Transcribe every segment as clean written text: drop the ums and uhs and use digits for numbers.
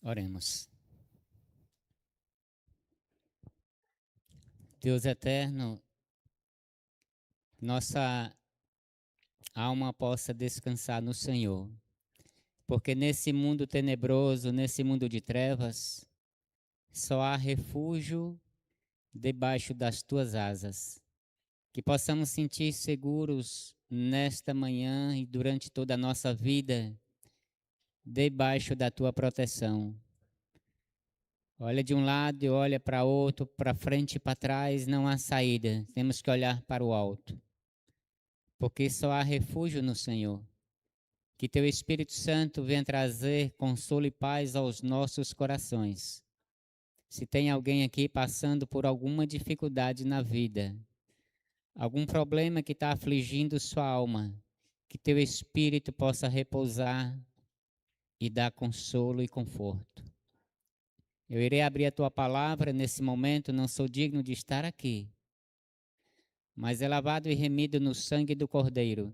Oremos. Deus eterno, nossa alma possa descansar no Senhor, porque nesse mundo tenebroso, nesse mundo de trevas, só há refúgio debaixo das tuas asas. Que possamos sentir seguros nesta manhã e durante toda a nossa vida, debaixo da tua proteção. Olha de um lado e olha para outro, para frente e para trás, não há saída. Temos que olhar para o alto, porque só há refúgio no Senhor. Que teu Espírito Santo venha trazer consolo e paz aos nossos corações. Se tem alguém aqui passando por alguma dificuldade na vida, algum problema que está afligindo sua alma, que teu Espírito possa repousar e dar consolo e conforto. Eu irei abrir a tua palavra nesse momento, não sou digno de estar aqui, mas é lavado e remido no sangue do Cordeiro,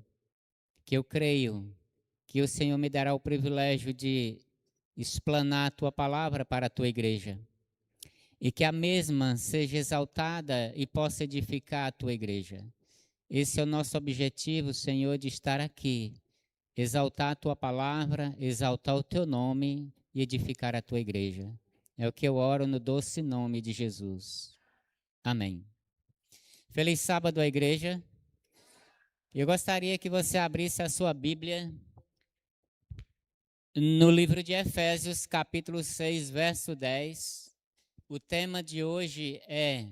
que eu creio que o Senhor me dará o privilégio de explanar a tua palavra para a tua igreja, e que a mesma seja exaltada e possa edificar a tua igreja. Esse é o nosso objetivo, Senhor, de estar aqui, exaltar a tua palavra, exaltar o teu nome e edificar a tua igreja. É o que eu oro no doce nome de Jesus. Amém. Feliz sábado à igreja. Eu gostaria que você abrisse a sua Bíblia no livro de Efésios, capítulo 6, verso 10. O tema de hoje é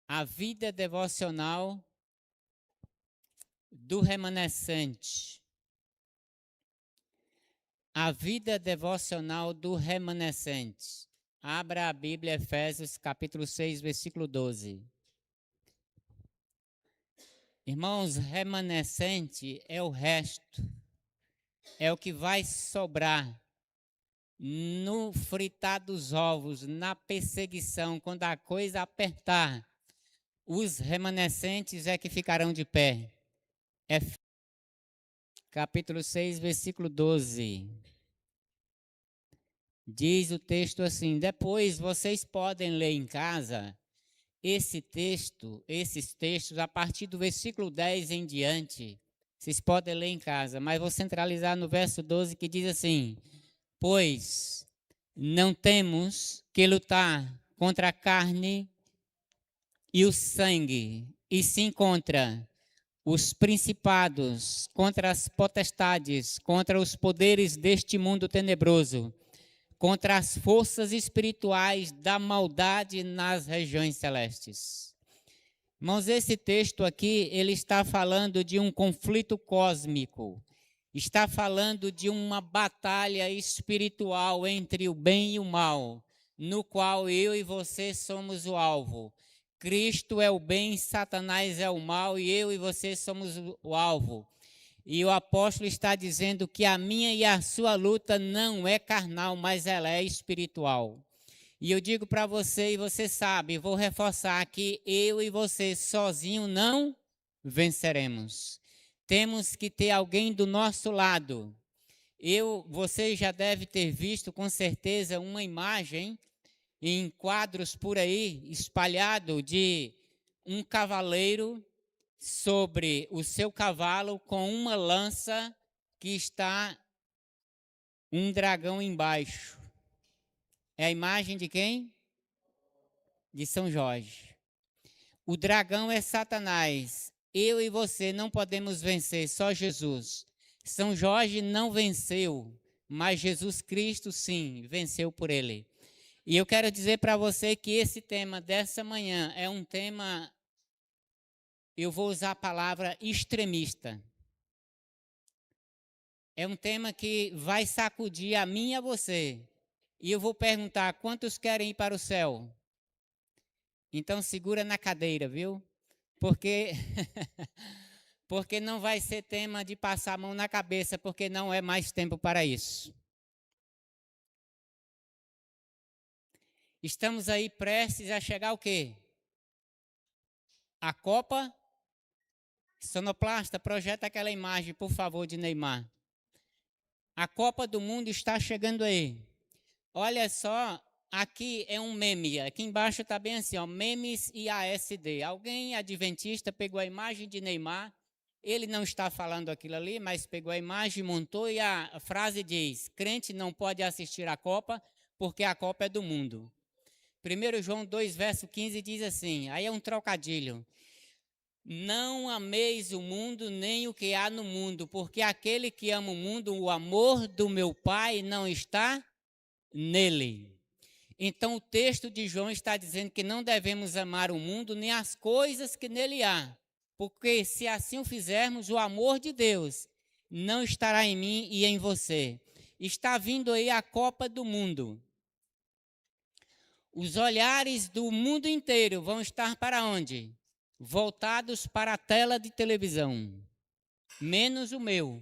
a vida devocional do remanescente. A vida devocional do remanescente. Abra a Bíblia, Efésios, capítulo 6, versículo 12. Irmãos, remanescente é o resto, é o que vai sobrar no fritar dos ovos, na perseguição, quando a coisa apertar. Os remanescentes é que ficarão de pé. Capítulo 6, versículo 12. Diz o texto assim: depois vocês podem ler em casa esses textos, a partir do versículo 10 em diante. Vocês podem ler em casa, mas vou centralizar no verso 12 que diz assim: pois não temos que lutar contra a carne e o sangue, e sim contra os principados, contra as potestades, contra os poderes deste mundo tenebroso, contra as forças espirituais da maldade nas regiões celestes. Irmãos, esse texto aqui, ele está falando de um conflito cósmico, está falando de uma batalha espiritual entre o bem e o mal, no qual eu e você somos o alvo. Cristo é o bem, Satanás é o mal e eu e você somos o alvo. E o apóstolo está dizendo que a minha e a sua luta não é carnal, mas ela é espiritual. E eu digo para você, e você sabe, vou reforçar que eu e você sozinho não venceremos. Temos que ter alguém do nosso lado. Você já deve ter visto com certeza uma imagem em quadros por aí, espalhado, de um cavaleiro sobre o seu cavalo com uma lança que está um dragão embaixo. É a imagem de quem? De São Jorge. O dragão é Satanás. Eu e você não podemos vencer, só Jesus. São Jorge não venceu, mas Jesus Cristo sim, venceu por ele. E eu quero dizer para você que esse tema dessa manhã é um tema, eu vou usar a palavra extremista. É um tema que vai sacudir a mim e a você. E eu vou perguntar, quantos querem ir para o céu? Então segura na cadeira, viu? Porque porque não vai ser tema de passar a mão na cabeça, porque não é mais tempo para isso. Estamos aí prestes a chegar ao quê? A Copa. Sonoplasta, projeta aquela imagem, por favor, de Neymar. A Copa do Mundo está chegando aí. Olha só, aqui é um meme. Aqui embaixo está bem assim, ó, memes e ASD. Alguém adventista pegou a imagem de Neymar. Ele não está falando aquilo ali, mas pegou a imagem, montou e a frase diz: crente não pode assistir a Copa porque a Copa é do mundo. 1 João 2, verso 15 diz assim, aí é um trocadilho. Não ameis o mundo nem o que há no mundo, porque aquele que ama o mundo, o amor do meu Pai não está nele. Então o texto de João está dizendo que não devemos amar o mundo nem as coisas que nele há, porque se assim o fizermos, o amor de Deus não estará em mim e em você. Está vindo aí a Copa do Mundo. Os olhares do mundo inteiro vão estar para onde? Voltados para a tela de televisão, menos o meu.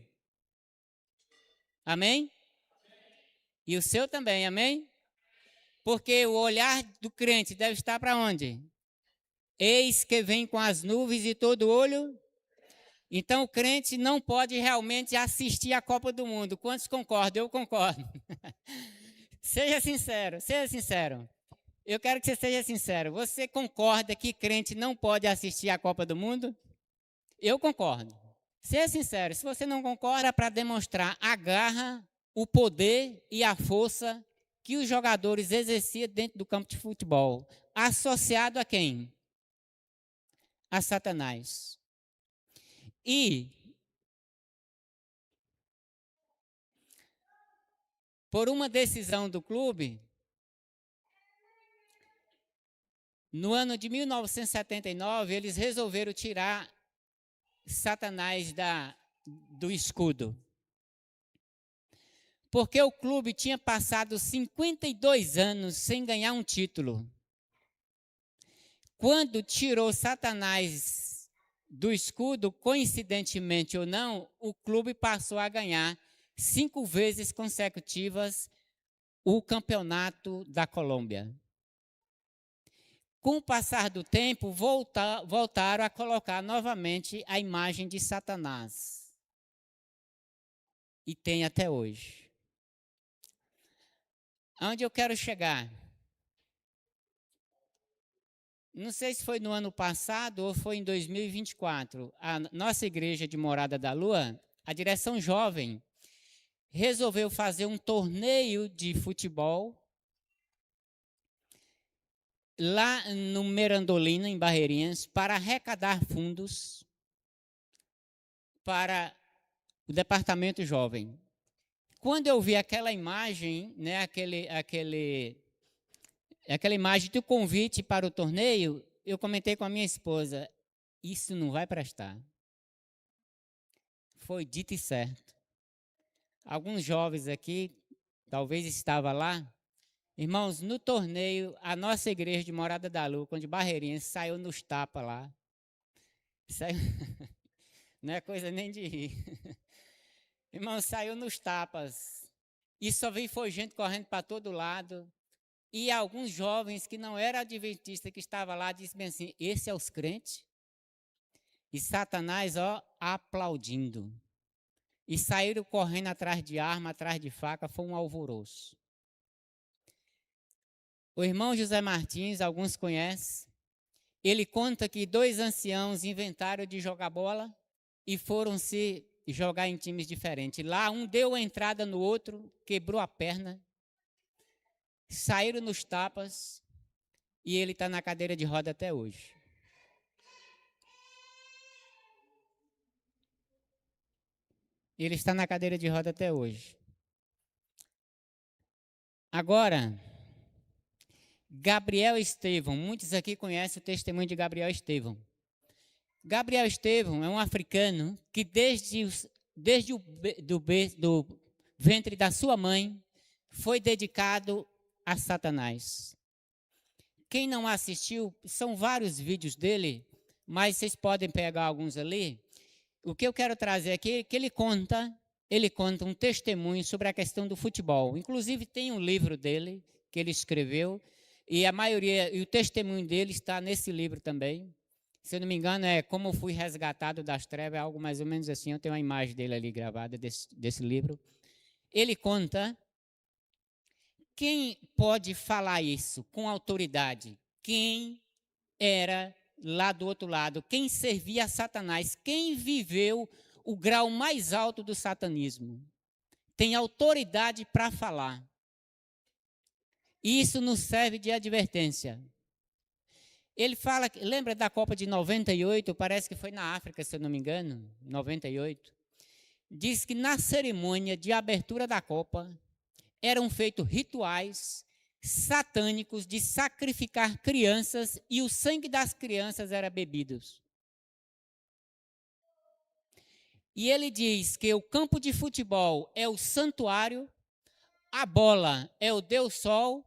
Amém? E o seu também, amém? Porque o olhar do crente deve estar para onde? Eis que vem com as nuvens e todo olho. Então o crente não pode realmente assistir a Copa do Mundo. Quantos concordam? Eu concordo. Seja sincero, seja sincero. Eu quero que você seja sincero. Você concorda que crente não pode assistir a Copa do Mundo? Eu concordo. Seja sincero. Se você não concorda, para demonstrar a garra, o poder e a força que os jogadores exerciam dentro do campo de futebol. Associado a quem? A Satanás. E, por uma decisão do clube, no ano de 1979, eles resolveram tirar Satanás do escudo. Porque o clube tinha passado 52 anos sem ganhar um título. Quando tirou Satanás do escudo, coincidentemente ou não, o clube passou a ganhar 5 vezes consecutivas o campeonato da Colômbia. Com o passar do tempo, voltaram a colocar novamente a imagem de Satanás. E tem até hoje. Aonde eu quero chegar? Não sei se foi no ano passado ou foi em 2024. A nossa igreja de Morada da Lua, a direção jovem, resolveu fazer um torneio de futebol lá no Merandolina, em Barreirinhas, para arrecadar fundos para o departamento jovem. Quando eu vi aquela imagem, né, aquela imagem do convite para o torneio, eu comentei com a minha esposa, isso não vai prestar. Foi dito e certo. Alguns jovens aqui, talvez estava lá. Irmãos, no torneio, a nossa igreja de Morada da Lua, de Barreirinhas, saiu nos tapas lá. Saiu... Não é coisa nem de rir. Irmãos, saiu nos tapas. E só foi gente correndo para todo lado. E alguns jovens que não eram adventistas, que estavam lá, disseram assim, esse é os crentes? E Satanás, ó, aplaudindo. E saíram correndo atrás de arma, atrás de faca, foi um alvoroço. O irmão José Martins, alguns conhecem, ele conta que 2 anciãos inventaram de jogar bola e foram se jogar em times diferentes. Lá um deu a entrada no outro, quebrou a perna, saíram nos tapas e ele está na cadeira de roda até hoje. Ele está na cadeira de roda até hoje. Agora, Gabriel Estevão, muitos aqui conhecem o testemunho de Gabriel Estevão. Gabriel Estevão é um africano que desde do ventre da sua mãe foi dedicado a Satanás. Quem não assistiu, são vários vídeos dele, mas vocês podem pegar alguns ali. O que eu quero trazer aqui é que ele conta um testemunho sobre a questão do futebol. Inclusive tem um livro dele que ele escreveu e a maioria e o testemunho dele está nesse livro também. Se eu não me engano é Como Fui Resgatado das Trevas, é algo mais ou menos assim. Eu tenho uma imagem dele ali gravada desse livro. Ele conta quem pode falar isso com autoridade, quem era lá do outro lado, quem servia a Satanás, quem viveu o grau mais alto do satanismo, tem autoridade para falar. Isso nos serve de advertência. Ele fala, lembra da Copa de 98, parece que foi na África, se eu não me engano, 98. Diz que na cerimônia de abertura da Copa, eram feitos rituais satânicos de sacrificar crianças e o sangue das crianças era bebido. E ele diz que o campo de futebol é o santuário, a bola é o Deus Sol,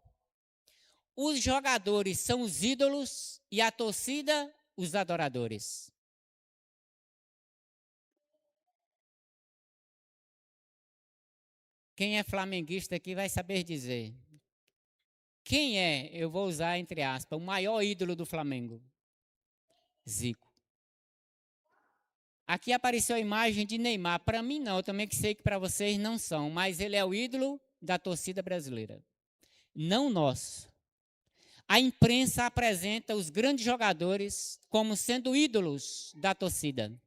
os jogadores são os ídolos e a torcida, os adoradores. Quem é flamenguista aqui vai saber dizer. Quem é, eu vou usar entre aspas, o maior ídolo do Flamengo? Zico. Aqui apareceu a imagem de Neymar. Para mim não, eu também sei que para vocês não são, mas ele é o ídolo da torcida brasileira. Não nosso. A imprensa apresenta os grandes jogadores como sendo ídolos da torcida.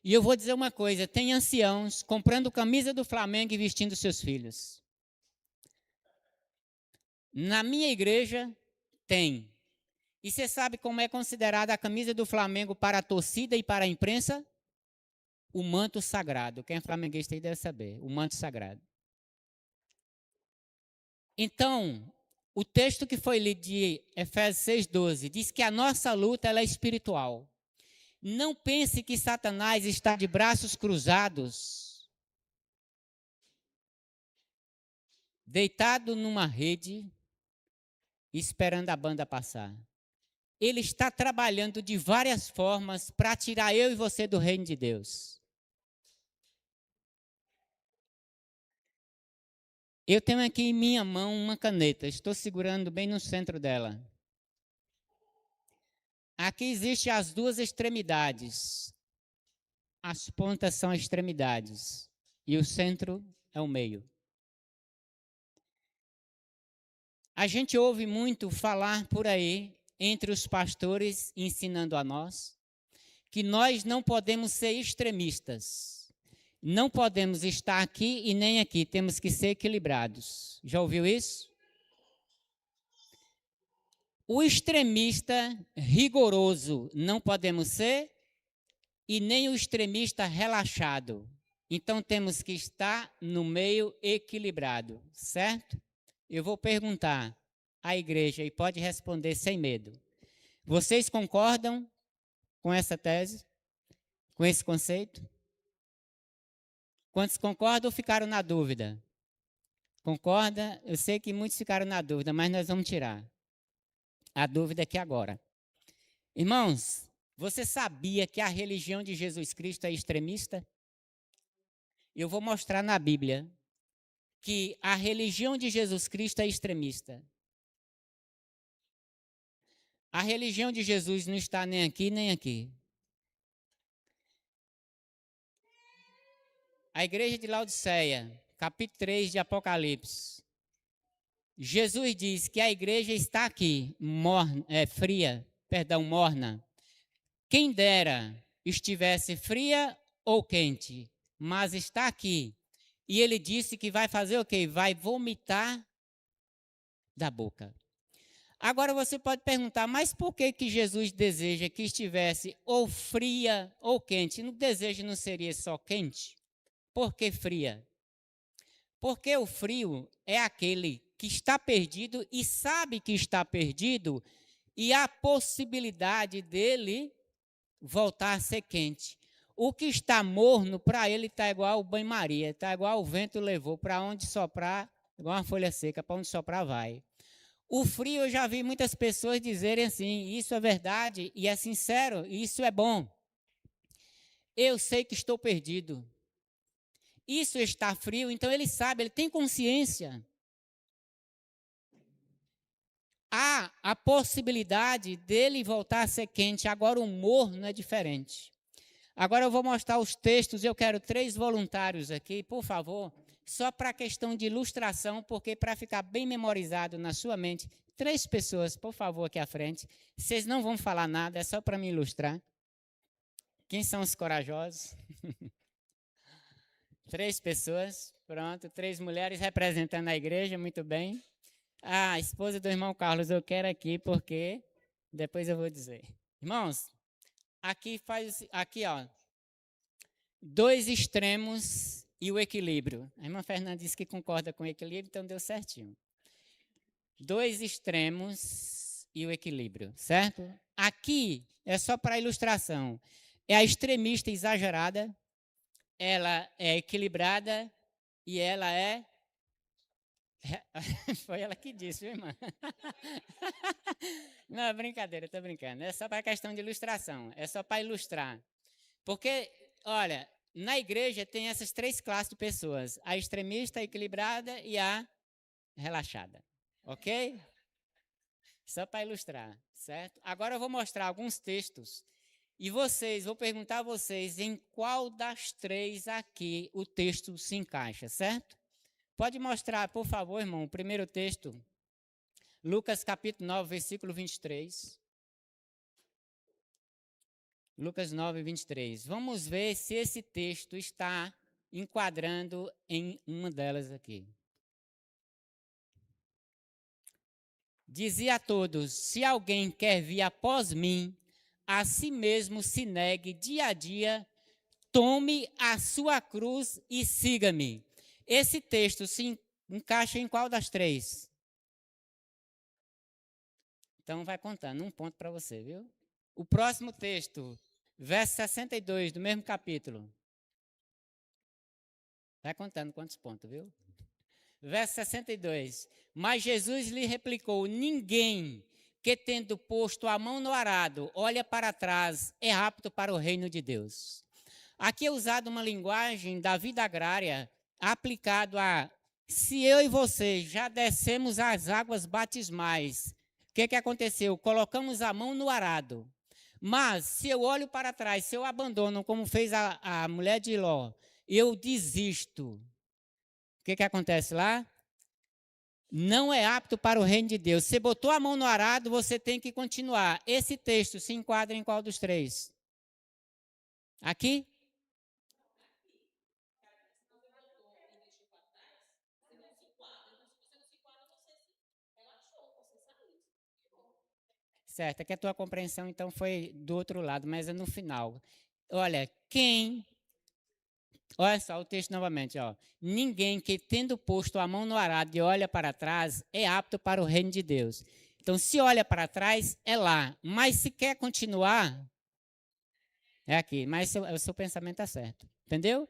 E eu vou dizer uma coisa, tem anciãos comprando camisa do Flamengo e vestindo seus filhos. Na minha igreja, tem. E você sabe como é considerada a camisa do Flamengo para a torcida e para a imprensa? O manto sagrado. Quem é flamenguista aí deve saber. O manto sagrado. Então, o texto que foi lido de Efésios 6,12 diz que a nossa luta ela é espiritual. Não pense que Satanás está de braços cruzados, deitado numa rede, esperando a banda passar. Ele está trabalhando de várias formas para tirar eu e você do reino de Deus. Eu tenho aqui em minha mão uma caneta, estou segurando bem no centro dela. Aqui existem as duas extremidades. As pontas são extremidades e o centro é o meio. A gente ouve muito falar por aí, entre os pastores, ensinando a nós, que nós não podemos ser extremistas. Não podemos estar aqui e nem aqui, temos que ser equilibrados. Já ouviu isso? O extremista rigoroso não podemos ser e nem o extremista relaxado. Então temos que estar no meio equilibrado, certo? Eu vou perguntar à igreja e pode responder sem medo. Vocês concordam com essa tese? Com esse conceito? Quantos concordam ou ficaram na dúvida? Concorda? Eu sei que muitos ficaram na dúvida, mas nós vamos tirar a dúvida aqui agora. Irmãos, você sabia que a religião de Jesus Cristo é extremista? Eu vou mostrar na Bíblia que a religião de Jesus Cristo é extremista. A religião de Jesus não está nem aqui, nem aqui. A igreja de Laodiceia, capítulo 3 de Apocalipse. Jesus diz que a igreja está aqui, morna. Quem dera estivesse fria ou quente, mas está aqui. E ele disse que vai fazer o quê? Vai vomitar da boca. Agora você pode perguntar, mas por que Jesus deseja que estivesse ou fria ou quente? O desejo não seria só quente? Por que fria? Porque o frio é aquele que está perdido e sabe que está perdido e há possibilidade dele voltar a ser quente. O que está morno, para ele está igual o banho-maria, está igual o vento levou, para onde soprar, igual uma folha seca, para onde soprar vai. O frio, eu já vi muitas pessoas dizerem assim, isso é verdade e é sincero, isso é bom. Eu sei que estou perdido. Isso está frio, então ele sabe, ele tem consciência. Há a possibilidade dele voltar a ser quente, agora o morno é diferente. Agora eu vou mostrar os textos. Eu quero 3 voluntários aqui, por favor, só para questão de ilustração, porque para ficar bem memorizado na sua mente, 3 pessoas, por favor, aqui à frente. Vocês não vão falar nada, é só para me ilustrar. Quem são os corajosos? 3 pessoas, pronto, 3 mulheres representando a igreja, muito bem. A esposa do irmão Carlos eu quero aqui, porque depois eu vou dizer. Irmãos, aqui ó, 2 extremos e o equilíbrio. A irmã Fernanda disse que concorda com o equilíbrio, então deu certinho. 2 extremos e o equilíbrio, certo? Aqui é só para ilustração. É a extremista exagerada, ela é equilibrada e ela é... Foi ela que disse, viu, irmã? Não, brincadeira, estou brincando. É só para questão de ilustração, é só para ilustrar. Porque, olha, na igreja tem essas 3 classes de pessoas: a extremista, a equilibrada e a relaxada. Ok? Só para ilustrar, certo? Agora eu vou mostrar alguns textos e vou perguntar a vocês em qual das 3 aqui o texto se encaixa, certo? Pode mostrar, por favor, irmão, o primeiro texto. Lucas capítulo 9, versículo 23. Lucas 9, 23. Vamos ver se esse texto está enquadrando em uma delas aqui. Dizia a todos: se alguém quer vir após mim, a si mesmo se negue dia a dia, tome a sua cruz e siga-me. Esse texto se encaixa em qual das 3? Então vai contando, um ponto para você, viu? O próximo texto, verso 62 do mesmo capítulo. Vai contando quantos pontos, viu? Verso 62. Mas Jesus lhe replicou: ninguém que, tendo posto a mão no arado, olha para trás, é apto para o reino de Deus. Aqui é usada uma linguagem da vida agrária, aplicado a: se eu e você já descemos as águas batismais, o que aconteceu? Colocamos a mão no arado. Mas se eu olho para trás, se eu abandono, como fez a mulher de Ló, eu desisto. O que acontece lá? Não é apto para o reino de Deus. Você botou a mão no arado, você tem que continuar. Esse texto se enquadra em qual dos 3? Aqui? Certo, é que a tua compreensão então foi do outro lado, mas é no final. Olha, olha só o texto novamente, ó. Ninguém que, tendo posto a mão no arado e olha para trás, é apto para o reino de Deus. Então, se olha para trás, é lá. Mas se quer continuar, é aqui. Mas o seu pensamento está certo. Entendeu?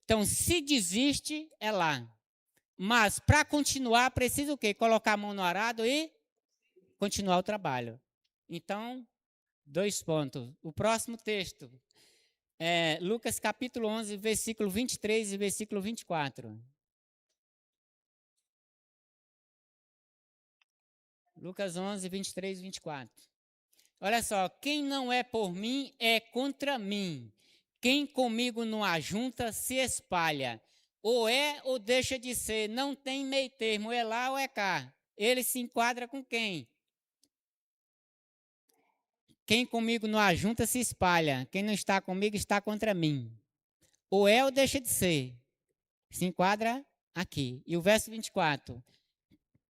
Então, se desiste, é lá. Mas, para continuar, precisa o quê? Colocar a mão no arado e continuar o trabalho. Então, 2 pontos. O próximo texto é Lucas capítulo 11, versículo 23 e versículo 24. Lucas 11, 23 e 24. Olha só: quem não é por mim é contra mim. Quem comigo não ajunta se espalha. Ou é ou deixa de ser, não tem meio termo, é lá ou é cá. Ele se enquadra com quem? Quem comigo não ajunta se espalha. Quem não está comigo está contra mim. Ou é ou deixa de ser. Se enquadra aqui. E o verso 24.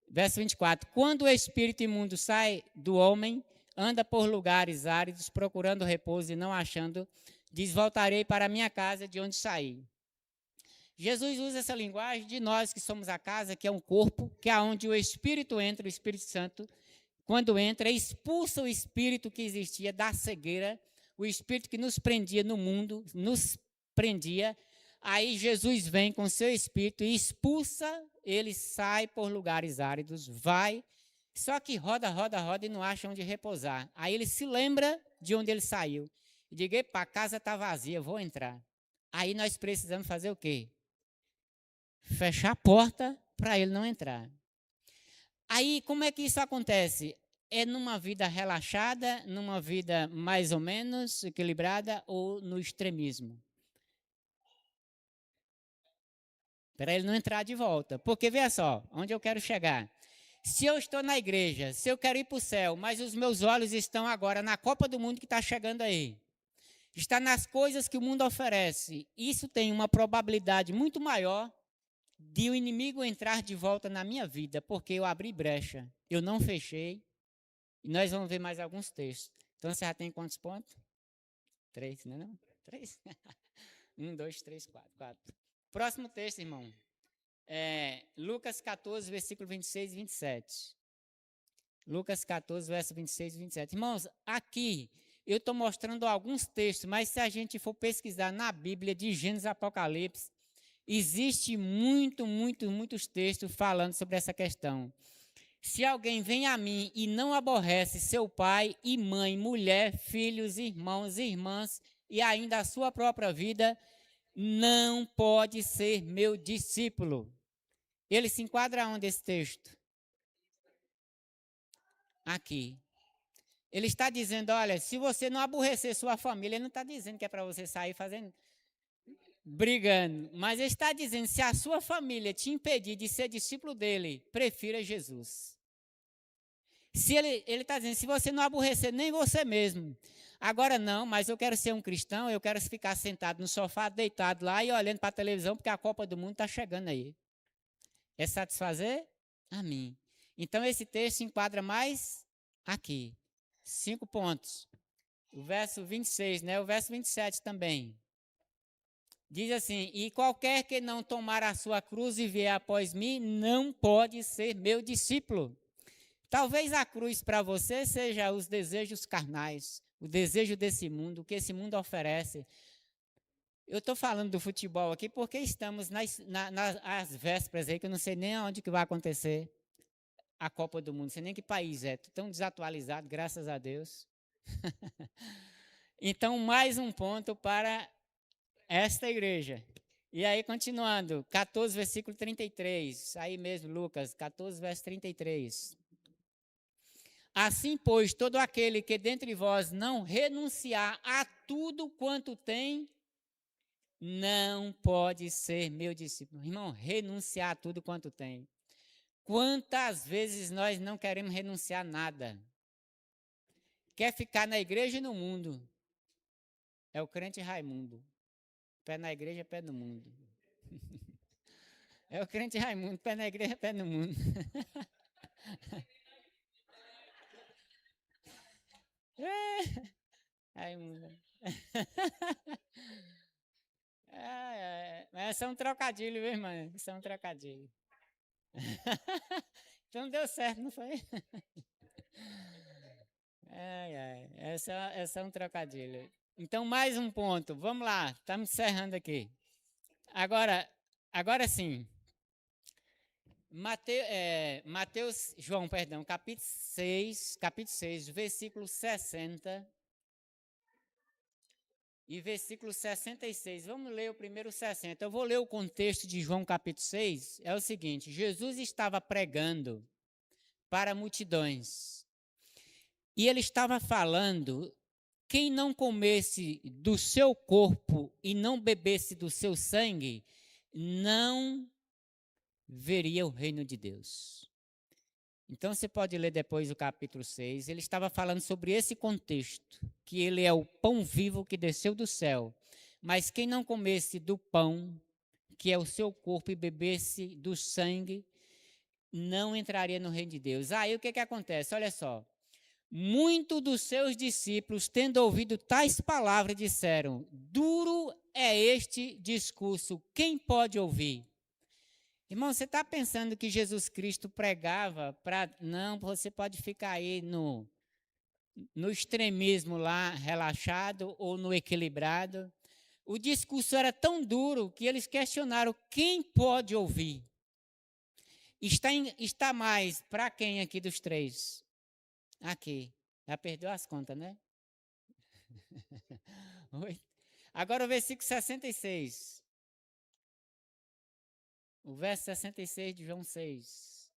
Verso 24. Quando o espírito imundo sai do homem, anda por lugares áridos, procurando repouso e não achando, diz: voltarei para a minha casa de onde saí. Jesus usa essa linguagem de nós que somos a casa, que é um corpo, que é onde o Espírito entra, o Espírito Santo, quando entra, expulsa o espírito que existia da cegueira, o espírito que nos prendia no mundo, nos prendia. Aí Jesus vem com seu espírito e expulsa, ele sai por lugares áridos, vai, só que roda, roda, roda e não acha onde repousar. Aí ele se lembra de onde ele saiu. E diz: epa, a casa está vazia, vou entrar. Aí nós precisamos fazer o quê? Fechar a porta para ele não entrar. Aí, como é que isso acontece? É numa vida relaxada, numa vida mais ou menos equilibrada ou no extremismo? Para ele não entrar de volta. Porque, veja só, onde eu quero chegar. Se eu estou na igreja, se eu quero ir para o céu, mas os meus olhos estão agora na Copa do Mundo que está chegando aí, está nas coisas que o mundo oferece, isso tem uma probabilidade muito maior de o inimigo entrar de volta na minha vida, porque eu abri brecha, eu não fechei, e nós vamos ver mais alguns textos. Então, você já tem quantos pontos? 3, não é não? 3? 1, 2, 3, 4. 4. Próximo texto, irmão. Lucas 14, versículo 26 e 27. Lucas 14, verso 26 e 27. Irmãos, aqui eu estou mostrando alguns textos, mas se a gente for pesquisar na Bíblia, de Gênesis a Apocalipse, existe muitos textos falando sobre essa questão. Se alguém vem a mim e não aborrece seu pai e mãe, mulher, filhos, irmãos, irmãs e ainda a sua própria vida, não pode ser meu discípulo. Ele se enquadra onde esse texto? Aqui. Ele está dizendo, olha, se você não aborrecer sua família, ele não está dizendo que é para você sair fazendo, brigando, mas ele está dizendo, se a sua família te impedir de ser discípulo dele, prefira Jesus. Se ele está dizendo, se você não aborrecer nem você mesmo, agora não, mas eu quero ser um cristão, eu quero ficar sentado no sofá, deitado lá e olhando para a televisão, porque a Copa do Mundo está chegando aí. É satisfazer a mim. Então, esse texto se enquadra mais aqui. 5 pontos. O verso 26, né? O verso 27 também. Diz assim, e qualquer que não tomar a sua cruz e vier após mim, não pode ser meu discípulo. Talvez a cruz para você seja os desejos carnais, o desejo desse mundo, o que esse mundo oferece. Eu estou falando do futebol aqui porque estamos nas vésperas aí, que eu não sei nem onde que vai acontecer a Copa do Mundo, não sei nem que país é, estou tão desatualizado, graças a Deus. Então, mais um ponto para esta igreja. E aí, continuando, 14, versículo 33, aí mesmo, Lucas, 14, verso 33. Assim, pois, todo aquele que dentre vós não renunciar a tudo quanto tem, não pode ser meu discípulo. Irmão, renunciar a tudo quanto tem. Quantas vezes nós não queremos renunciar a nada? Quer ficar na igreja e no mundo. É o crente Raimundo. Pé na igreja, pé no mundo. É o crente Raimundo, pé na igreja, pé no mundo. Raimundo. Mas é um trocadilho, viu, irmã? Isso é um trocadilho. Então deu certo, não foi? Essa é um trocadilho. Então, mais um ponto. Vamos lá, estamos encerrando aqui. Agora sim. Capítulo 6, versículo 60 e versículo 66. Vamos ler o primeiro 60. Eu vou ler o contexto de João capítulo 6. É o seguinte, Jesus estava pregando para multidões. E ele estava falando, quem não comesse do seu corpo e não bebesse do seu sangue, não veria o reino de Deus. Então você pode ler depois o capítulo 6, ele estava falando sobre esse contexto, que ele é o pão vivo que desceu do céu, mas quem não comesse do pão, que é o seu corpo, e bebesse do sangue, não entraria no reino de Deus. Aí o que acontece? Olha só, muitos dos seus discípulos, tendo ouvido tais palavras, disseram, duro é este discurso, quem pode ouvir? Irmão, você está pensando que Jesus Cristo pregava para... Não, você pode ficar aí no extremismo lá, relaxado ou no equilibrado. O discurso era tão duro que eles questionaram quem pode ouvir. Está mais para quem aqui dos três? Aqui. Já perdeu as contas, né? Agora o versículo 66. O verso 66 de João 6.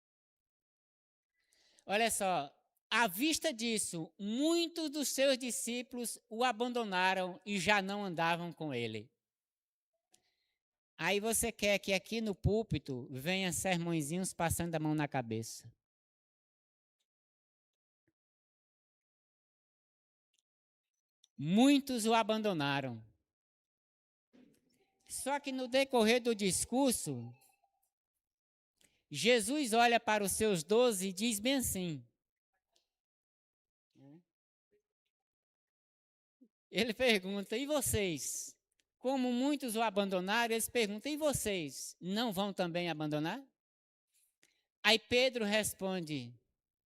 Olha só, À vista disso, muitos dos seus discípulos o abandonaram e já não andavam com ele. Aí você quer que aqui no púlpito venha sermõezinhos passando a mão na cabeça. Muitos o abandonaram. Só que no decorrer do discurso, Jesus olha para os seus 12 e diz bem assim. Ele pergunta, e vocês? Como muitos o abandonaram, eles perguntam, e vocês? Não vão também abandonar? Aí Pedro responde,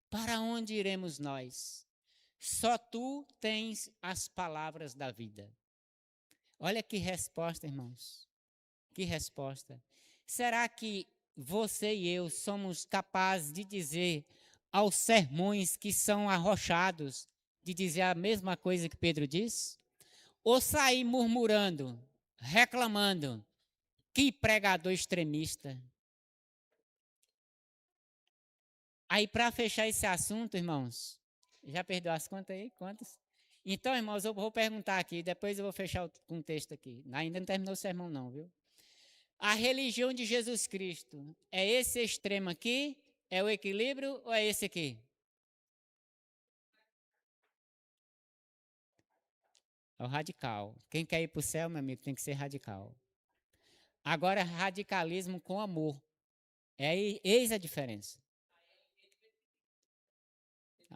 para onde iremos nós? Só tu tens as palavras da vida. Olha que resposta, irmãos. Que resposta. Será que você e eu somos capazes de dizer aos sermões que são arrochados, de dizer a mesma coisa que Pedro diz? Ou sair murmurando, reclamando? Que pregador extremista. Aí, para fechar esse assunto, irmãos, já perdeu as contas aí? Quantas? Então, irmãos, eu vou perguntar aqui, depois eu vou fechar com o texto aqui. Ainda não terminou o sermão não, viu? A religião de Jesus Cristo é esse extremo aqui? É o equilíbrio ou é esse aqui? É o radical. Quem quer ir para o céu, meu amigo, tem que ser radical. Agora, radicalismo com amor. Eis a diferença.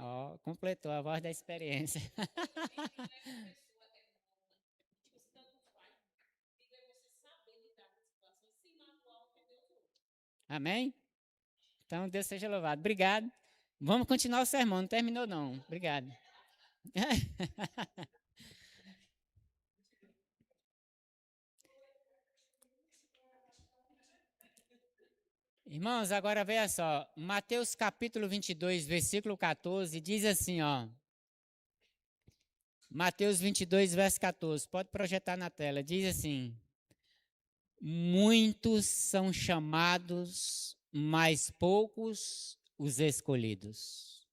Ó, completou a voz da experiência. Amém? Então, Deus seja louvado. Obrigado. Vamos continuar o sermão, não terminou não. Obrigado. Irmãos, agora veja só. Mateus capítulo 22, versículo 14, diz assim, ó. Mateus 22, verso 14. Pode projetar na tela. Diz assim. Muitos são chamados, mas poucos os escolhidos.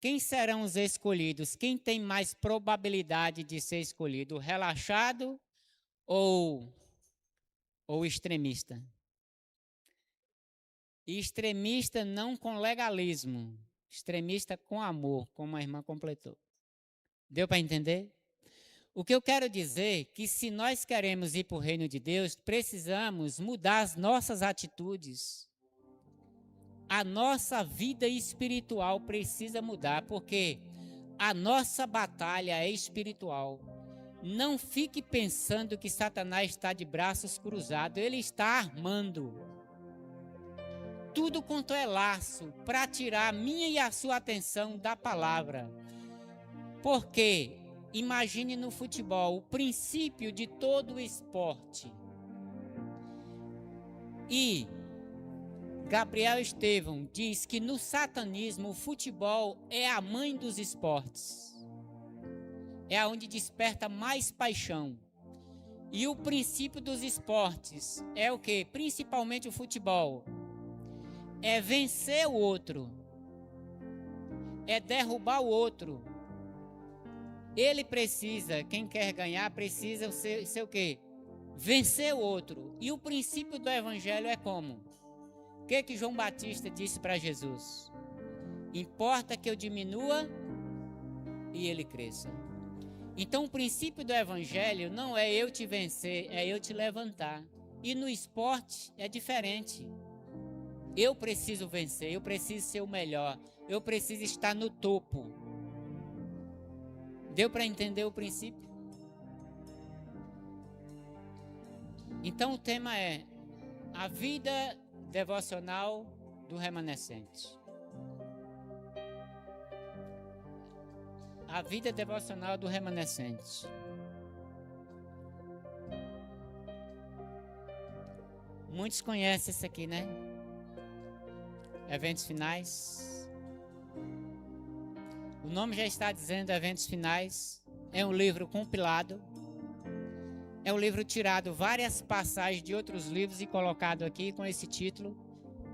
Quem serão os escolhidos? Quem tem mais probabilidade de ser escolhido? Relaxado ou extremista? Extremista não com legalismo, extremista com amor, como a irmã completou. Deu para entender? O que eu quero dizer é que se nós queremos ir para o reino de Deus, precisamos mudar as nossas atitudes. A nossa vida espiritual precisa mudar, porque a nossa batalha é espiritual. Não fique pensando que Satanás está de braços cruzados, ele está armando tudo quanto é laço para tirar a minha e a sua atenção da palavra. Porque imagine no futebol o princípio de todo o esporte. E Gabriel Estevão diz que no satanismo o futebol é a mãe dos esportes. É onde desperta mais paixão. E o princípio dos esportes é o quê? Principalmente o futebol. É vencer o outro. É derrubar o outro. Ele precisa, quem quer ganhar, precisa ser o quê? Vencer o outro. E o princípio do evangelho é como? O que João Batista disse para Jesus? Importa que eu diminua e ele cresça. Então o princípio do evangelho não é eu te vencer, é eu te levantar. E no esporte é diferente. Eu preciso vencer, eu preciso ser o melhor, eu preciso estar no topo. Deu para entender o princípio? Então o tema é a vida devocional do remanescente. A vida devocional do remanescente. Muitos conhecem isso aqui, né? Eventos finais. O nome já está dizendo Eventos Finais. É um livro compilado. É um livro tirado várias passagens de outros livros e colocado aqui com esse título.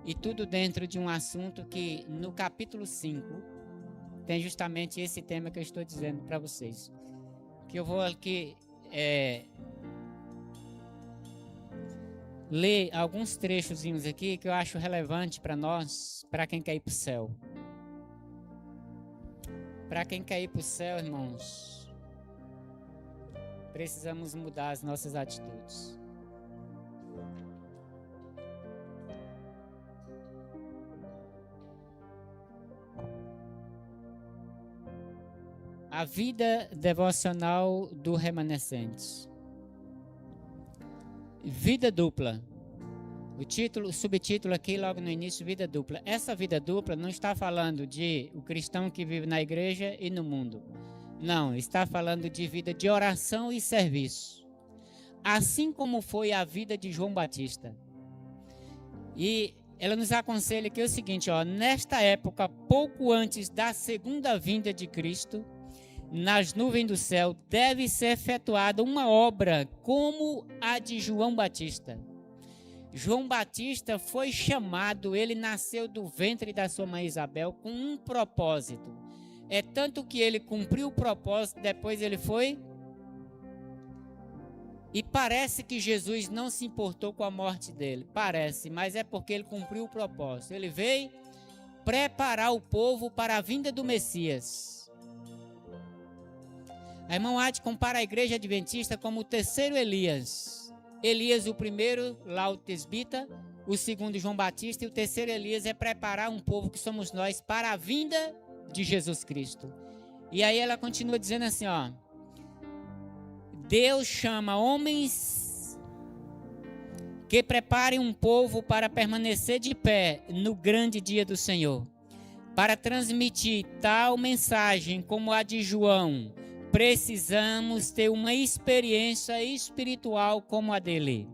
E tudo dentro de um assunto que no capítulo 5 tem justamente esse tema que eu estou dizendo para vocês. Que eu vou aqui ler alguns trechozinhos aqui que eu acho relevante para nós, para quem quer ir para o céu. Para quem quer ir para o céu, irmãos, precisamos mudar as nossas atitudes. A vida devocional do remanescente. Vida dupla. O subtítulo aqui logo no início, vida dupla. Essa vida dupla não está falando de o cristão que vive na igreja e no mundo. Não, está falando de vida de oração e serviço. Assim como foi a vida de João Batista. E ela nos aconselha que é o seguinte, nesta época, pouco antes da segunda vinda de Cristo, nas nuvens do céu, deve ser efetuada uma obra como a de João Batista. João Batista foi chamado, ele nasceu do ventre da sua mãe Isabel com um propósito. É tanto que ele cumpriu o propósito, depois ele foi. E parece que Jesus não se importou com a morte dele. Parece, mas é porque ele cumpriu o propósito. Ele veio preparar o povo para a vinda do Messias. A irmã Ade compara a igreja adventista como o terceiro Elias. Elias o primeiro, lá o tesbita, o segundo João Batista, e o terceiro Elias é preparar um povo que somos nós para a vinda de Jesus Cristo. E aí ela continua dizendo assim, Deus chama homens que preparem um povo para permanecer de pé no grande dia do Senhor. Para transmitir tal mensagem como a de João, precisamos ter uma experiência espiritual como a dele.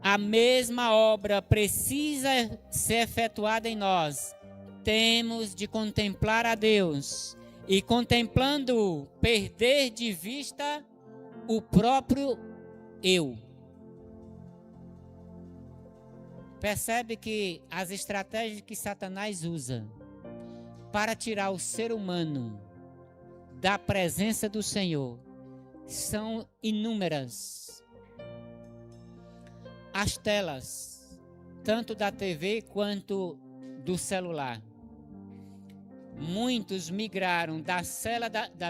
A mesma obra precisa ser efetuada em nós. Temos de contemplar a Deus e, contemplando-o, perder de vista o próprio eu. Percebe que as estratégias que Satanás usa para tirar o ser humano da presença do Senhor são inúmeras. As telas, tanto da TV quanto do celular. Muitos migraram da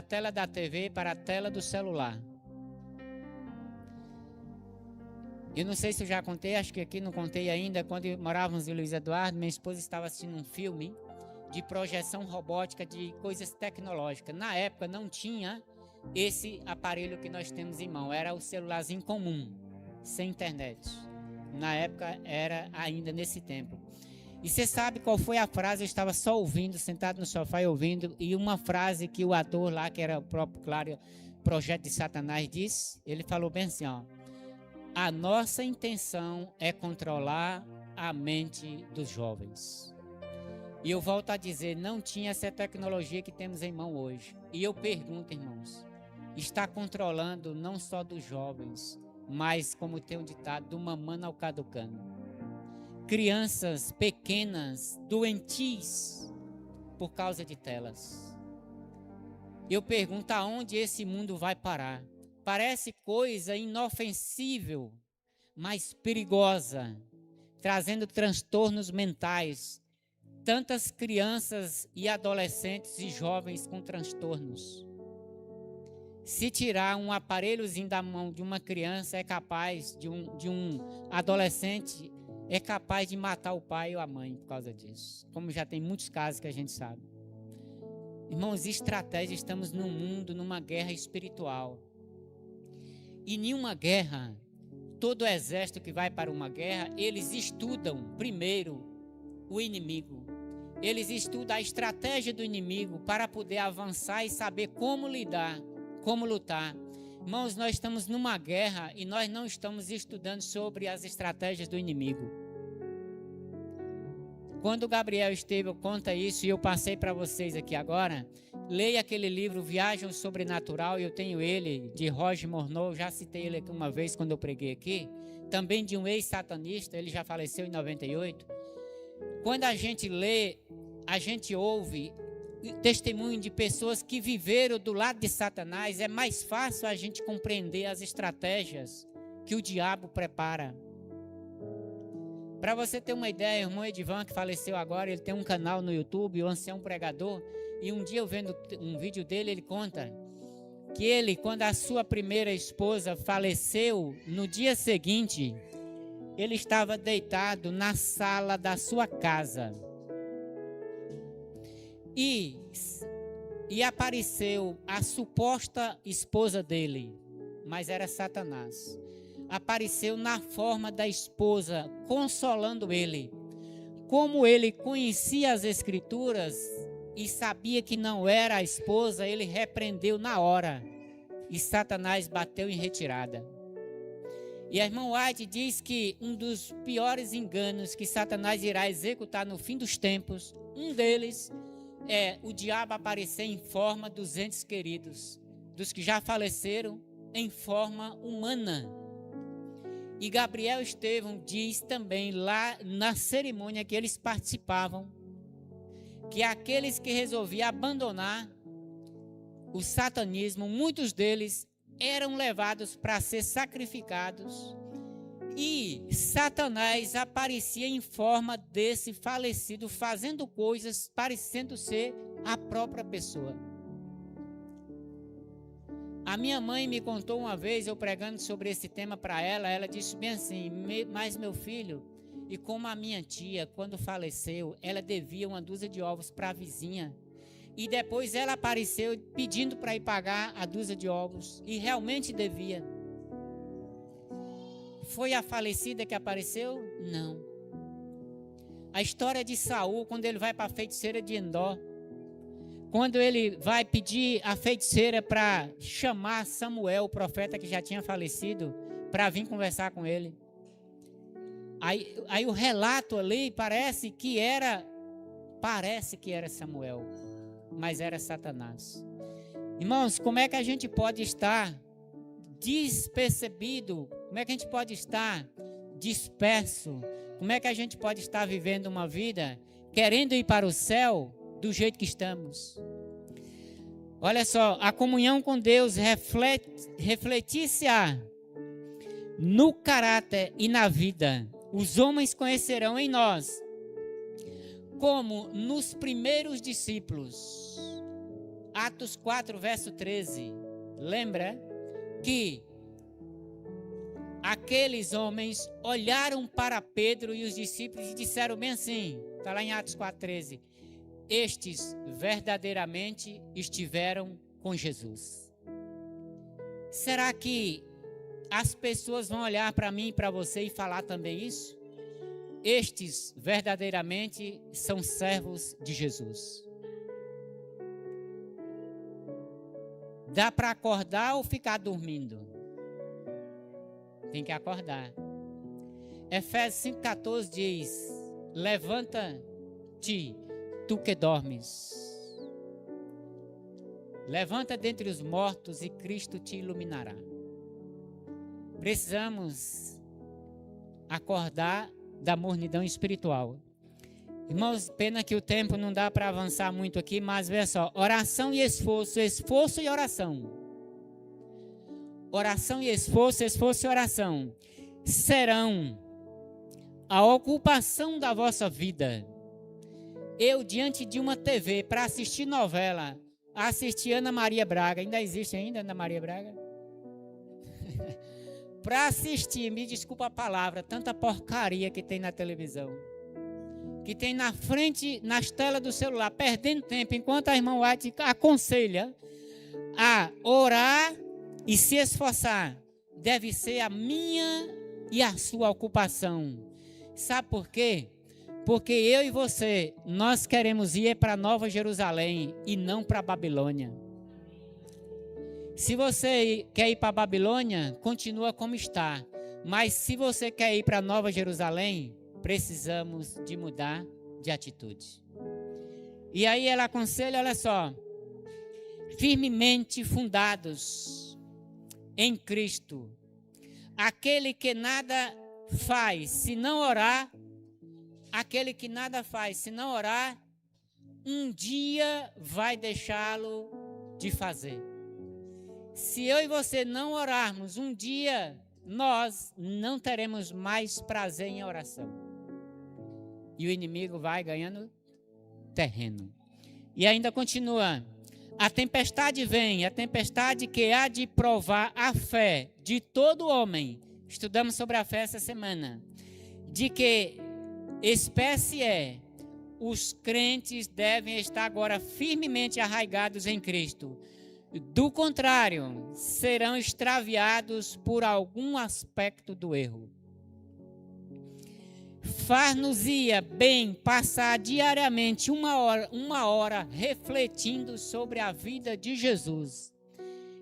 tela da TV para a tela do celular. Eu não sei se eu já contei, acho que aqui não contei ainda. Quando morávamos em Luiz Eduardo, minha esposa estava assistindo um filme de projeção robótica de coisas tecnológicas. Na época não tinha esse aparelho que nós temos em mão, era o celularzinho comum, sem internet. Na época era ainda nesse tempo. E você sabe qual foi a frase? Eu estava só ouvindo, sentado no sofá e ouvindo, e uma frase que o ator lá, que era o próprio, claro, projeto de Satanás, disse, ele falou bem assim, a nossa intenção é controlar a mente dos jovens. E eu volto a dizer, não tinha essa tecnologia que temos em mão hoje. E eu pergunto, irmãos, está controlando não só dos jovens, mas, como tem um ditado, do mamano ao caducano. Crianças pequenas, doentis, por causa de telas. Eu pergunto, aonde esse mundo vai parar? Parece coisa inofensível, mas perigosa, trazendo transtornos mentais. Tantas crianças e adolescentes e jovens com transtornos. Se tirar um aparelhozinho da mão de uma criança, é capaz, de um adolescente, é capaz de matar o pai ou a mãe por causa disso. Como já tem muitos casos que a gente sabe. Irmãos, estratégia, estamos num mundo, numa guerra espiritual. E nenhuma guerra, todo exército que vai para uma guerra, eles estudam primeiro o inimigo. Eles estudam a estratégia do inimigo para poder avançar e saber como lidar, como lutar. Irmãos, nós estamos numa guerra e nós não estamos estudando sobre as estratégias do inimigo. Quando o Gabriel Estevão conta isso, e eu passei para vocês aqui agora, leia aquele livro Viagem ao Sobrenatural, eu tenho ele, de Roger Morneau, já citei ele aqui uma vez quando eu preguei aqui, também de um ex-satanista, ele já faleceu em 98. quando a gente lê, a gente ouve testemunho de pessoas que viveram do lado de Satanás, é mais fácil a gente compreender as estratégias que o diabo prepara. Para você ter uma ideia, o irmão Edivan, que faleceu agora, ele tem um canal no YouTube, o Ancião Pregador, e um dia eu vendo um vídeo dele, ele conta que ele, quando a sua primeira esposa faleceu, no dia seguinte, ele estava deitado na sala da sua casa. E apareceu a suposta esposa dele, mas era Satanás. Apareceu na forma da esposa, consolando ele. Como ele conhecia as Escrituras e sabia que não era a esposa, ele repreendeu na hora. E Satanás bateu em retirada. E a irmã White diz que um dos piores enganos que Satanás irá executar no fim dos tempos, um deles é o diabo aparecer em forma dos entes queridos, dos que já faleceram, em forma humana. E Gabriel Estevão diz também lá na cerimônia que eles participavam, que aqueles que resolviam abandonar o satanismo, muitos deles eram levados para ser sacrificados, e Satanás aparecia em forma desse falecido, fazendo coisas parecendo ser a própria pessoa. A minha mãe me contou uma vez, eu pregando sobre esse tema para ela, ela disse bem assim: mas meu filho, e como a minha tia, quando faleceu, ela devia uma dúzia de ovos para a vizinha, e depois ela apareceu pedindo para ir pagar a dúzia de ovos, e realmente devia. Foi a falecida que apareceu? Não. A história de Saul, quando ele vai para a feiticeira de Endor, quando ele vai pedir a feiticeira para chamar Samuel, o profeta que já tinha falecido, para vir conversar com ele. Aí o relato ali parece que era Samuel, mas era Satanás. Irmãos, como é que a gente pode estar despercebido? Como é que a gente pode estar disperso? Como é que a gente pode estar vivendo uma vida querendo ir para o céu do jeito que estamos? Olha só, a comunhão com Deus refletir-se-á no caráter e na vida. Os homens conhecerão em nós, como nos primeiros discípulos. Atos 4, verso 13. Lembra que aqueles homens olharam para Pedro e os discípulos e disseram bem assim, está lá em Atos 4,13, estes verdadeiramente estiveram com Jesus. Será que as pessoas vão olhar para mim e para você e falar também isso? Estes verdadeiramente são servos de Jesus. Dá para acordar ou ficar dormindo? Tem que acordar. Efésios 5,14 diz: levanta-te, tu que dormes. Levanta dentre os mortos e Cristo te iluminará. Precisamos acordar da mornidão espiritual. Irmãos, pena que o tempo não dá para avançar muito aqui, mas veja só, oração e esforço, esforço e oração. Oração e esforço, esforço e oração serão a ocupação da vossa vida. Eu, diante de uma TV, para assistir novela, assisti Ana Maria Braga. Ainda existe ainda Ana Maria Braga? Para assistir, me desculpa a palavra, tanta porcaria que tem na televisão, que tem na frente, nas telas do celular, perdendo tempo, enquanto a irmã White aconselha a orar e se esforçar. Deve ser a minha e a sua ocupação. Sabe por quê? Porque eu e você, nós queremos ir para Nova Jerusalém e não para Babilônia. Se você quer ir para a Babilônia, continua como está. Mas se você quer ir para Nova Jerusalém, precisamos de mudar de atitude. E aí ela aconselha, olha só, firmemente fundados em Cristo, aquele que nada faz se não orar aquele que nada faz se não orar, um dia vai deixá-lo de fazer. Se eu e você não orarmos, um dia nós não teremos mais prazer em oração. E o inimigo vai ganhando terreno. E ainda continua. A tempestade vem, a tempestade que há de provar a fé de todo homem. Estudamos sobre a fé essa semana. De que espécie é? Os crentes devem estar agora firmemente arraigados em Cristo. Do contrário, serão extraviados por algum aspecto do erro. Far-nos-ia bem passar diariamente uma hora refletindo sobre a vida de Jesus.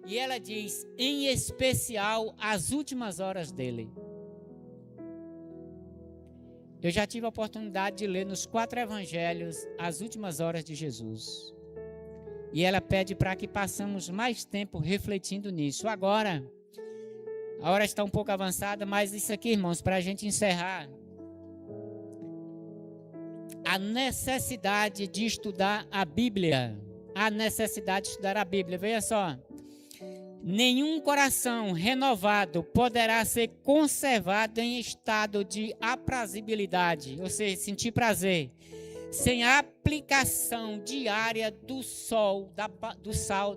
E ela diz, em especial, as últimas horas dele. Eu já tive a oportunidade de ler nos 4 evangelhos as últimas horas de Jesus. E ela pede para que passemos mais tempo refletindo nisso. Agora, a hora está um pouco avançada, mas isso aqui, irmãos, para a gente encerrar. A necessidade de estudar a Bíblia. A necessidade de estudar a Bíblia. Veja só. Nenhum coração renovado poderá ser conservado em estado de aprazibilidade, ou seja, sentir prazer, sem a aplicação diária do sal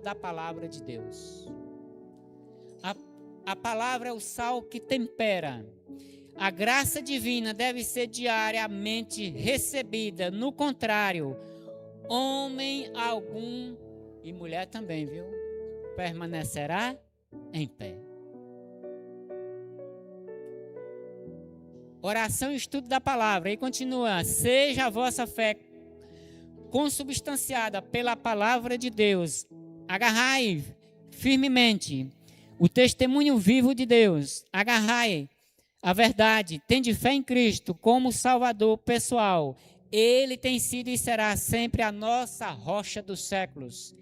da palavra de Deus. A palavra é o sal que tempera. A graça divina deve ser diariamente recebida. No contrário, homem algum, e mulher também, viu? Permanecerá em pé. Oração e estudo da palavra. E continua. Seja a vossa fé consubstanciada pela palavra de Deus. Agarrai firmemente o testemunho vivo de Deus. Agarrai a verdade. Tende fé em Cristo como Salvador pessoal. Ele tem sido e será sempre a nossa rocha dos séculos.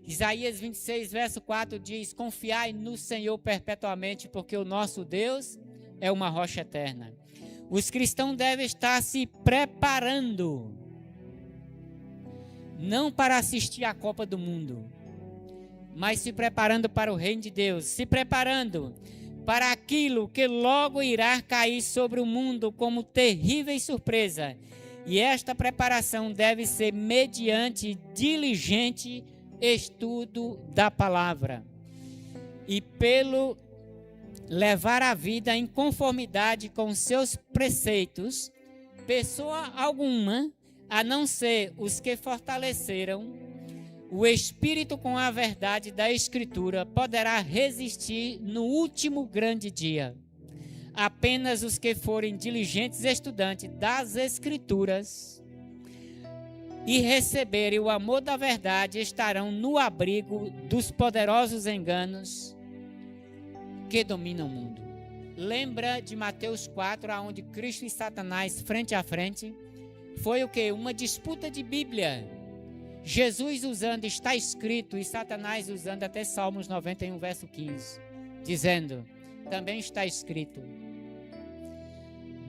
Isaías 26, verso 4 diz, confiai no Senhor perpetuamente, porque o nosso Deus é uma rocha eterna. Os cristãos devem estar se preparando, não para assistir à Copa do Mundo, mas se preparando para o reino de Deus, se preparando para aquilo que logo irá cair sobre o mundo como terrível surpresa. E esta preparação deve ser mediante diligente estudo da palavra e pelo levar a vida em conformidade com seus preceitos. Pessoa alguma, a não ser os que fortaleceram o espírito com a verdade da Escritura, poderá resistir no último grande dia. Apenas os que forem diligentes estudantes das Escrituras e receberem o amor da verdade estarão no abrigo dos poderosos enganos que dominam o mundo. Lembra de Mateus 4, onde Cristo e Satanás frente a frente? Foi o quê? Uma disputa de Bíblia. Jesus usando está escrito e Satanás usando até Salmos 91, verso 15, dizendo, também está escrito,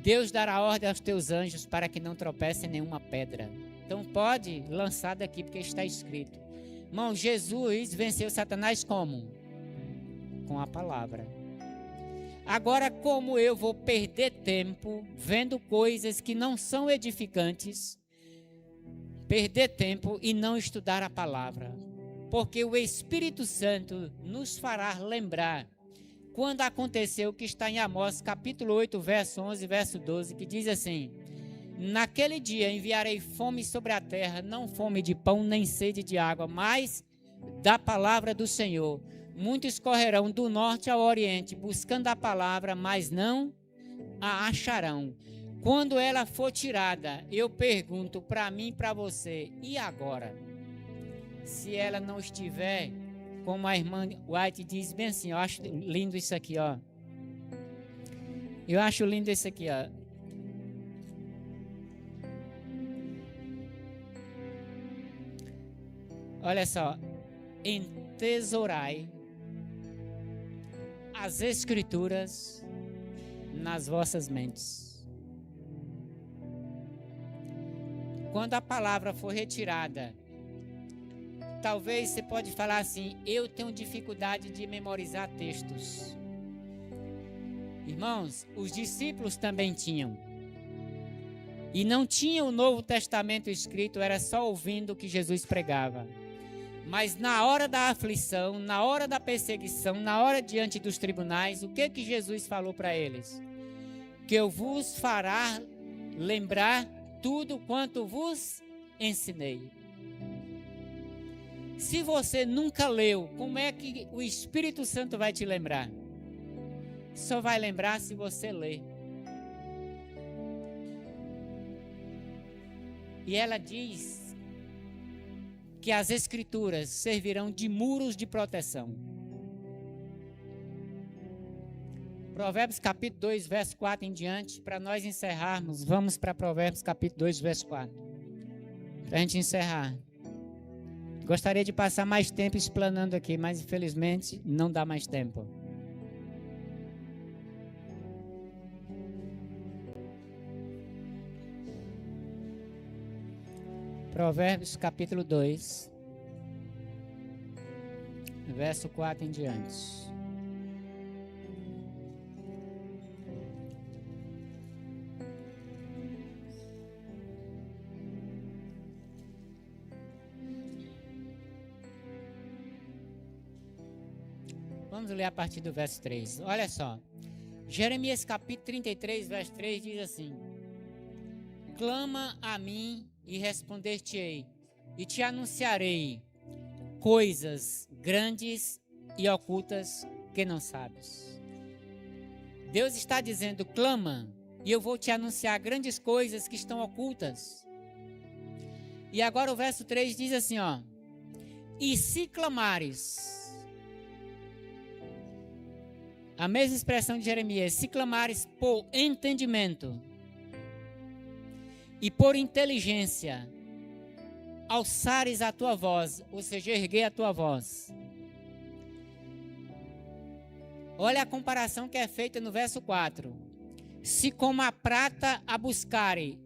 Deus dará ordem aos teus anjos para que não tropecem em nenhuma pedra. Então pode lançar daqui, porque está escrito. Irmão, Jesus venceu Satanás como? Com a palavra. Agora, como eu vou perder tempo vendo coisas que não são edificantes, perder tempo e não estudar a palavra? Porque o Espírito Santo nos fará lembrar quando aconteceu o que está em Amós, capítulo 8, verso 11, verso 12, que diz assim, naquele dia enviarei fome sobre a terra, não fome de pão nem sede de água, mas da palavra do Senhor. Muitos correrão do norte ao oriente, buscando a palavra, mas não a acharão. Quando ela for tirada, eu pergunto para mim e para você, e agora? Se ela não estiver, como a irmã White diz bem assim, eu acho lindo isso aqui, ó. Eu acho lindo isso aqui, ó. Olha só, entesourai as Escrituras nas vossas mentes. quando a palavra for retirada, talvez você pode falar assim: eu tenho dificuldade de memorizar textos. Irmãos, os discípulos também tinham. E não tinham o Novo Testamento escrito, era só ouvindo o que Jesus pregava. Mas na hora da aflição, na hora da perseguição, na hora diante dos tribunais, o que Jesus falou para eles? Que eu vos fará lembrar tudo quanto vos ensinei. Se você nunca leu, como é que o Espírito Santo vai te lembrar? Só vai lembrar se você ler. E ela diz que as Escrituras servirão de muros de proteção. Provérbios capítulo 2, verso 4 em diante, para nós encerrarmos, vamos para Provérbios capítulo 2, verso 4. Para a gente encerrar. Gostaria de passar mais tempo explanando aqui, mas infelizmente não dá mais tempo. Provérbios capítulo 2, verso 4 em diante. Vamos ler a partir do verso 3. Olha só. Jeremias capítulo 33, verso 3 diz assim: clama a mim e responder-te-ei, e te anunciarei coisas grandes e ocultas que não sabes. Deus está dizendo: clama, e eu vou te anunciar grandes coisas que estão ocultas. E agora o verso 3 diz assim, ó: e se clamares, a mesma expressão de Jeremias, se clamares por entendimento e por inteligência, alçares a tua voz, ou seja, erguer a tua voz. Olha a comparação que é feita no verso 4. Se como a prata a buscarem,